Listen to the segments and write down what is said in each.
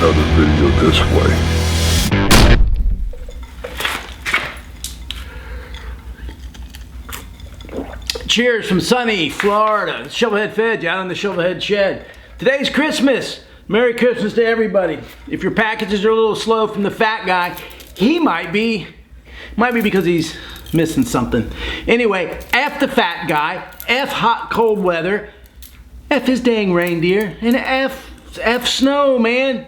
another video this way. Cheers from sunny Florida. It's SHOVELHEADFFEJ out in the Shovelhead shed. Today's Christmas. Merry Christmas to everybody. If your packages are a little slow from the fat guy, he might be because he's missing something. Anyway, F the fat guy, F hot cold weather, F his dang reindeer, and F snow, man.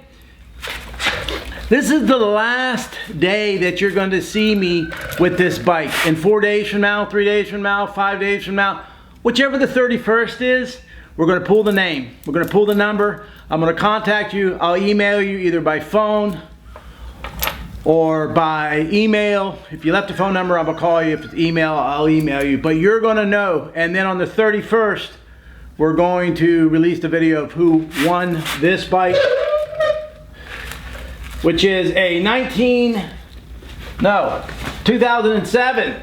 This is the last day that you're going to see me with this bike. In 4 days from now, 3 days from now, 5 days from now, whichever the 31st is, we're going to pull the name. We're going to pull the number. I'm going to contact you. I'll email you either by phone or by email. If you left a phone number, I'm going to call you. If it's email, I'll email you. But you're going to know. And then on the 31st, we're going to release the video of who won this bike, which is a 2007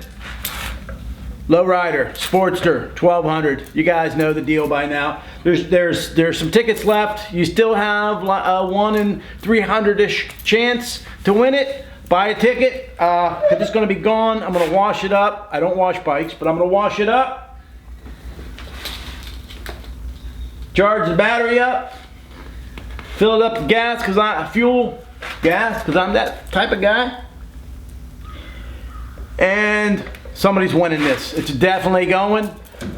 lowrider Sportster 1200. You guys know the deal by now. There's some tickets left. You still have a 1 in 300-ish chance to win it. Buy a ticket, because it's going to be gone. I'm going to wash it up. I don't wash bikes, but I'm going to wash it up. Charge the battery up. Fill it up with gas, because because I'm that type of guy. And somebody's winning this. It's definitely going.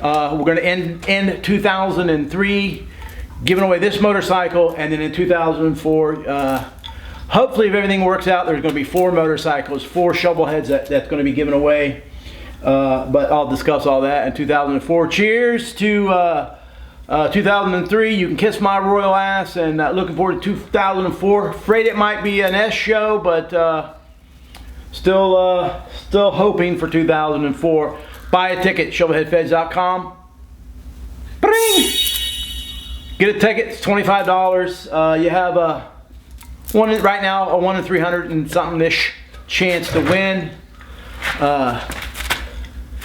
We're going to end 2003 giving away this motorcycle, and then in 2004, hopefully if everything works out, there's going to be 4 motorcycles, 4 shovelheads that's going to be given away. But I'll discuss all that in 2004. Cheers to 2003. You can kiss my royal ass, and looking forward to 2004. Afraid it might be an S show, but still hoping for 2004. Buy a ticket, shovelheadfej.com. Bring! Get a ticket, it's $25. You have right now a 1 in 300 and something-ish chance to win.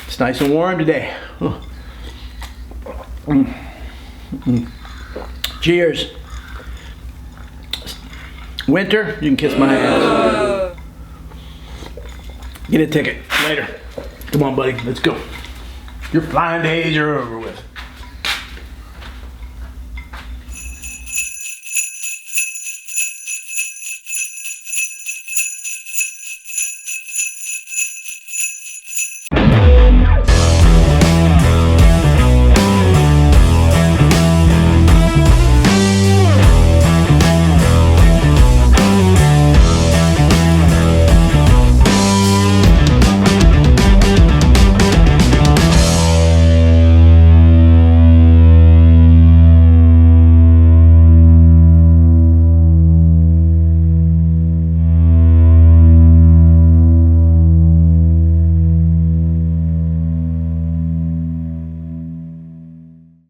It's nice and warm today. Cheers. Winter, you can kiss my ass. Get a ticket later. Come on, buddy, let's go. Your flying days are over with.